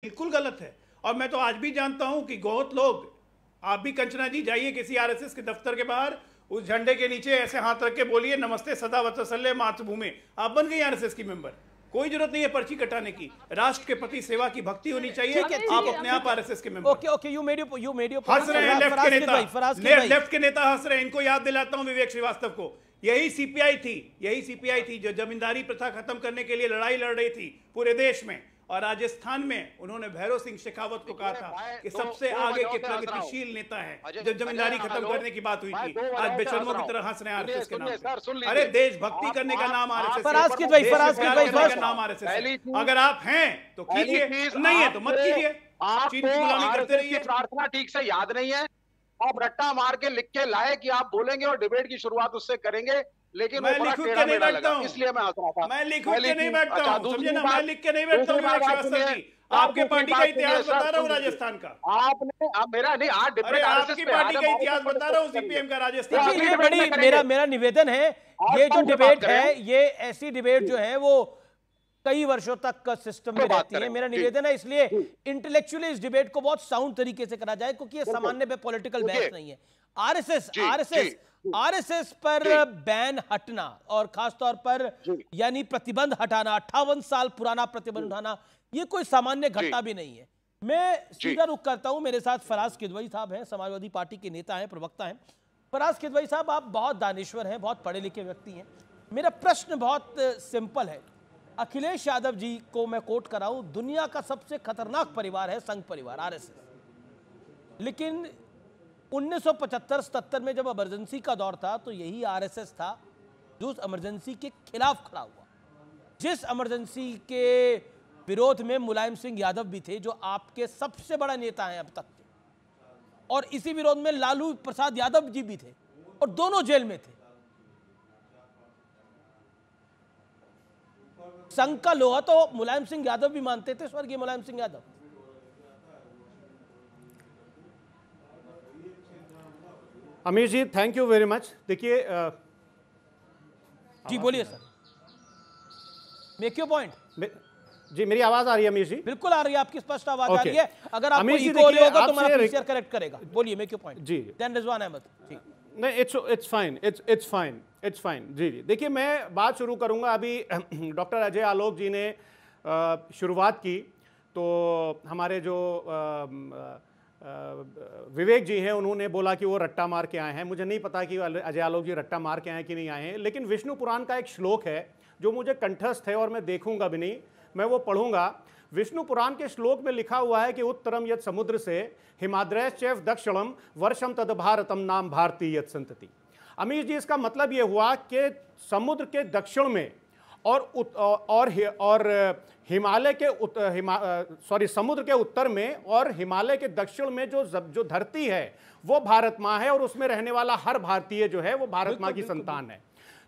बिल्कुल गलत है। और मैं तो आज भी जानता हूं कि बहुत लोग, आप भी कंचना जी जाइए किसी आरएसएस के दफ्तर के बाहर, उस झंडे के नीचे ऐसे हाथ रख के बोलिए नमस्ते सदा वत्सल्य मातृभूमि, आप बन गई आरएसएस की मेंबर। कोई जरूरत नहीं है पर्ची कटाने की, राष्ट्र के प्रति सेवा की भक्ति होनी चाहिए, आप अपने आप आरएसएस के member. Okay okay, you made your हंस रहे हैं लेफ्ट के नेता, लेफ्ट के नेता हंस रहे हैं। इनको याद दिलाता हूं विवेक श्रीवास्तव को, यही सीपीआई थी जो जमींदारी प्रथा खत्म करने के लिए लड़ाई लड़ रही थी पूरे देश में। और राजस्थान में उन्होंने भैरव सिंह शेखावत को कहा था कि सबसे आगे के प्रगतिशील नेता है जब जमींदारी खत्म करने की बात हुई थी। आज बेशर्मों की तरह हंस रहे हैं आरएसएस के नाम पे। अरे देशभक्ति करने का नाम आरएसएस, फराज किद भाई का नाम आरएसएस। अगर आप हैं तो कीजिए, नहीं है तो मत कीजिए, चीन की गुलामी करते रहिए। प्रार्थना ठीक से याद नहीं है, आप रट्टा मार के लिख के लाए कि आप बोलेंगे और डिबेट की शुरुआत उससे करेंगे, लेकिन मैं लिख के नहीं बैठता हूं, इसलिए मैं हंस रहा था। मैं लिख के नहीं बैठता हूं, समझे ना, मैं लिख के नहीं बैठता हूं विवेक श्रीवास्तव जी। आपके पार्टी का इतिहास बता रहा हूं राजस्थान का। आपने मेरा नहीं, आज डिबेट आपकी पार्टी का इतिहास बता रहा हूं सीपीएम का राजस्थान। ये बड़ी मेरा निवेदन है, ये जो डिबेट है, ये ऐसी डिबेट जो है वो कई वर्षों तक का सिस्टम में रहती है। मेरा निवेदन है इसलिए इंटेलेक्चुअली इस डिबेट को बहुत साउंड तरीके से करा जाए, क्योंकि ये सामान्य पे पॉलिटिकल बहस नहीं है। आरएसएस पर बैन हटना और खासतौर पर यानी प्रतिबंध हटाना, 58 साल पुराना प्रतिबंध उठाना, ये कोई सामान्य घटना भी नहीं है। मैं सीधा रुख करता हूं, मेरे साथ फराज किदवई साहब हैं, समाजवादी पार्टी के नेता हैं, प्रवक्ता हैं। फराज किदवई साहब, आप बहुत दानिश्वर हैं, बहुत पढ़े लिखे व्यक्ति हैं। मेरा प्रश्न बहुत सिंपल है। अखिलेश यादव जी को मैं कोट कराऊं, दुनिया का सबसे खतरनाक परिवार है संघ परिवार आरएसएस, लेकिन 1975-77 में जब इमरजेंसी का दौर था तो यही आरएसएस था जो उस इमरजेंसी के खिलाफ खड़ा हुआ, जिस इमरजेंसी के विरोध में मुलायम सिंह यादव भी थे जो आपके सबसे बड़ा नेता हैं अब तक के, और इसी विरोध में लालू प्रसाद यादव जी भी थे और दोनों जेल में थे। संघ का लोहा तो मुलायम सिंह यादव भी मानते थे, स्वर्गीय मुलायम सिंह यादव। अमीर जी, थैंक यू वेरी मच। देखिए जी बोलिए सर, मेक योर पॉइंट। जी मेरी आवाज आ रही है अमीर जी? बिल्कुल आ रही है, आपकी स्पष्ट आवाज आ रही है। अगर आपको इको हो रहा होगा तो मेरा पीसीआर करेक्ट करेगा। बोलिए, मेक योर पॉइंट। जी देन रिजवान अहमद जी। नहीं, इट्स फाइन जी। देखिए, मैं बात शुरू करूंगा। अभी डॉक्टर अजय आलोक जी ने शुरुआत की, तो हमारे जो विवेक जी हैं उन्होंने बोला कि वो रट्टा मार के आए हैं। मुझे नहीं पता कि अजय आलोक जी रट्टा मार के आए कि नहीं आए हैं, लेकिन विष्णु पुराण का एक श्लोक है जो मुझे कंठस्थ है और मैं देखूंगा भी नहीं, मैं वो पढ़ूंगा। विष्णु पुराण के श्लोक में लिखा हुआ है कि उत्तरम यत् समुद्र से हिमाद्रैश्चैव दक्षिणम वर्षम तद भारतम नाम भारती यत् संतति। अमीर जी, इसका मतलब ये हुआ कि समुद्र के दक्षिण में और हिमालय के समुद्र के उत्तर में और हिमालय के दक्षिण में जो धरती है वो भारत माँ है, और उसमें रहने वाला हर भारतीय जो है वो भारत माँ की संतान है।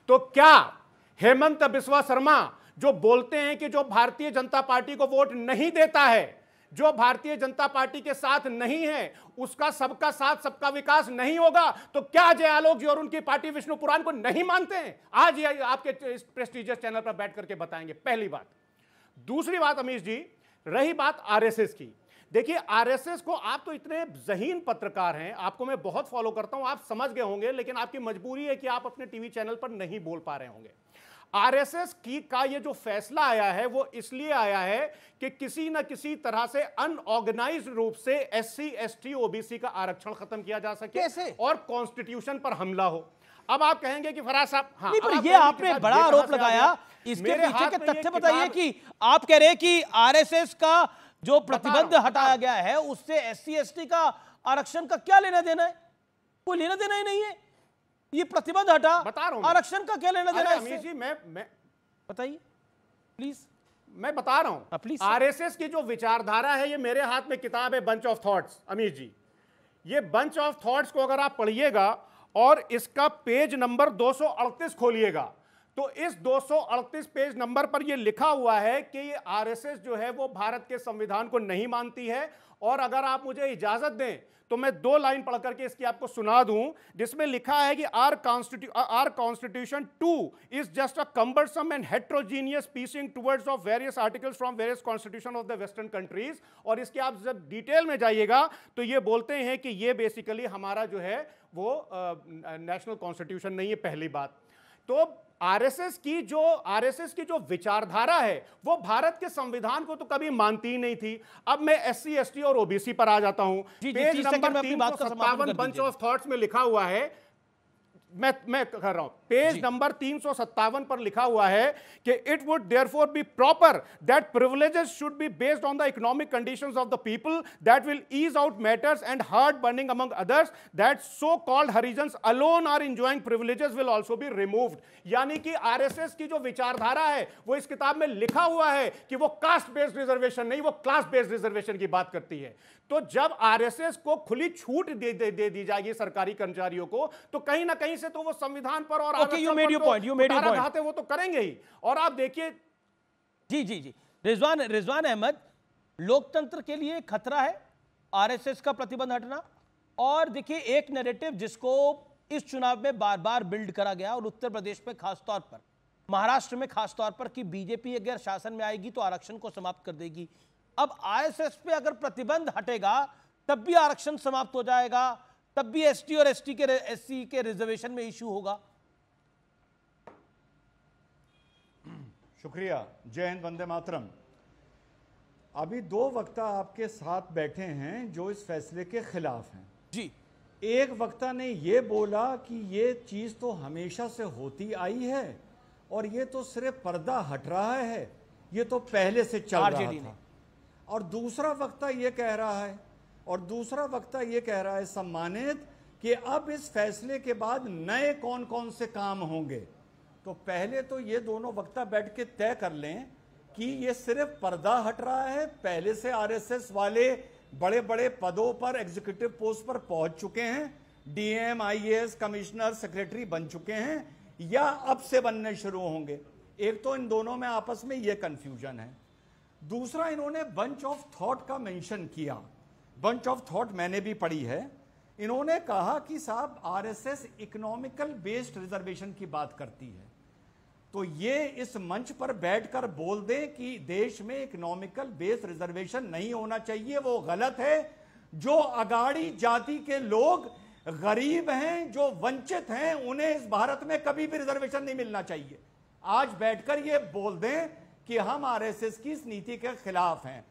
तो क्या हेमंत बिस्वा शर्मा जो बोलते हैं कि जो भारतीय जनता पार्टी को वोट नहीं देता है, जो भारतीय जनता पार्टी के साथ नहीं है, उसका सबका साथ सबका विकास नहीं होगा, तो क्या अजय आलोक जी और उनकी पार्टी विष्णु पुराण को नहीं मानते हैं? आज ये आपके इस प्रेस्टीजियस चैनल पर बैठ करके बताएंगे, पहली बात। दूसरी बात अमीश जी, रही बात आरएसएस की। देखिए, आरएसएस को, आप तो इतने ज़हीन पत्रकार हैं, आपको मैं बहुत फॉलो करता हूं, आप समझ गए होंगे, लेकिन आपकी मजबूरी है कि आप अपने टीवी चैनल पर नहीं बोल पा रहे होंगे। आरएसएस का ये जो फैसला आया है वो इसलिए आया है कि किसी न किसी तरह से अनऑर्गेनाइज्ड रूप से एससी एसटी ओबीसी का आरक्षण खत्म किया जा सके। कैसे? और कॉन्स्टिट्यूशन पर हमला हो। अब आप कहेंगे कि फराज साहब, हाँ, नहीं, पर ये आपने बड़ा आरोप लगाया, इसके पीछे के तथ्य बताइए कि आप कह रहे हैं कि आरएसएस का जो प्रतिबंध हटाया गया है उससे एससी एसटी का आरक्षण का क्या लेना देना है? कोई लेना देना ही नहीं है। ये प्रतिबंध हटा, बता रहा हूं, आरक्षण का क्या लेना देना है? अमीर जी, मैं बताइए प्लीज। मैं बता रहा हूं, प्लीज। आरएसएस की जो विचारधारा है, ये मेरे हाथ में किताब है बंच ऑफ थॉट्स। अमीर जी, ये बंच ऑफ थॉट्स को अगर आप पढ़िएगा और इसका पेज नंबर 238 खोलिएगा, तो इस 238 पेज नंबर पर यह लिखा हुआ है कि ये आरएसएस जो है वो भारत के संविधान को नहीं मानती है। और अगर आप मुझे इजाजत दें तो मैं 2 लाइन पढ़ करके इसकी आपको सुना दूं, जिसमें लिखा है कि our constitution 2 is just a cumbersome and heterogeneous piecing towards of various articles from various constitution of the western countries. और इसके आप जब डिटेल में जाइएगा तो ये बोलते हैं कि ये बेसिकली हमारा जो है वो नेशनल कॉन्स्टिट्यूशन नहीं है, पहली बात। तो आरएसएस की जो विचारधारा है वो भारत के संविधान को तो कभी मानती ही नहीं थी। अब मैं एससी, एसटी और ओबीसी पर आ जाता हूं। Page number 357 bunch of thoughts में लिखा हुआ है, मैं कर रहा हूं, पेज नंबर 357 पर लिखा हुआ है कि it would therefore be proper that privileges should be based on the economic conditions of the people that will ease out matters and hard burning among others that so called Harijans alone are enjoying privileges will also be removed. यानी कि RSS की जो विचारधारा है वो इस किताब में लिखा हुआ है कि वो कास्ट बेस्ड रिजर्वेशन नहीं, वो क्लास बेस्ड रिजर्वेशन की बात करती है। तो जब आरएसएस को खुली छूट दे दी जाएगी सरकारी कर्मचारियों को, तो कहीं ना कहीं से तो वो संविधान पर और वो तो करेंगे ही। और आप देखिए जी रिजवान अहमद, लोकतंत्र के लिए खतरा है आरएसएस का प्रतिबंध हटना। और देखिए एक नैरेटिव जिसको इस चुनाव में बार बार बिल्ड करा गया, और उत्तर प्रदेश में खासतौर पर, महाराष्ट्र में खासतौर पर, कि बीजेपी अगर शासन में आएगी तो आरक्षण को समाप्त कर देगी। अब आरएसएस पे अगर प्रतिबंध हटेगा तब भी आरक्षण समाप्त हो जाएगा, तब भी एसटी और एससी के रिजर्वेशन में इश्यू होगा। शुक्रिया। जय हिंद, वंदे मातरम। अभी 2 वक्ता आपके साथ बैठे हैं जो इस फैसले के खिलाफ हैं जी। एक वक्ता ने यह बोला कि ये चीज तो हमेशा से होती आई है और ये तो सिर्फ पर्दा हट रहा है, ये तो पहले से चल रहा था। और दूसरा वक्ता ये कह रहा है सम्मानित कि अब इस फैसले के बाद नए कौन कौन से काम होंगे। तो पहले तो ये दोनों वक्ता बैठ के तय कर लें कि ये सिर्फ पर्दा हट रहा है, पहले से आरएसएस वाले बड़े बड़े पदों पर, एग्जीक्यूटिव पोस्ट पर पहुंच चुके हैं, डीएम, आईएएस, कमिश्नर, सेक्रेटरी बन चुके हैं, या अब से बनने शुरू होंगे। एक तो इन दोनों में आपस में यह कंफ्यूजन है। दूसरा, इन्होंने बंच ऑफ थॉट का मेंशन किया। बंच ऑफ थॉट मैंने भी पढ़ी है। इन्होंने कहा कि साहब आरएसएस इकोनॉमिकल बेस्ड रिजर्वेशन की बात करती है, तो ये इस मंच पर बैठकर बोल दें कि देश में इकोनॉमिकल बेस्ड रिजर्वेशन नहीं होना चाहिए, वो गलत है। जो अगाड़ी जाति के लोग गरीब हैं, जो वंचित हैं, उन्हें इस भारत में कभी भी रिजर्वेशन नहीं मिलना चाहिए। आज बैठकर ये बोल दें कि हम आरएसएस की इस नीति के खिलाफ हैं,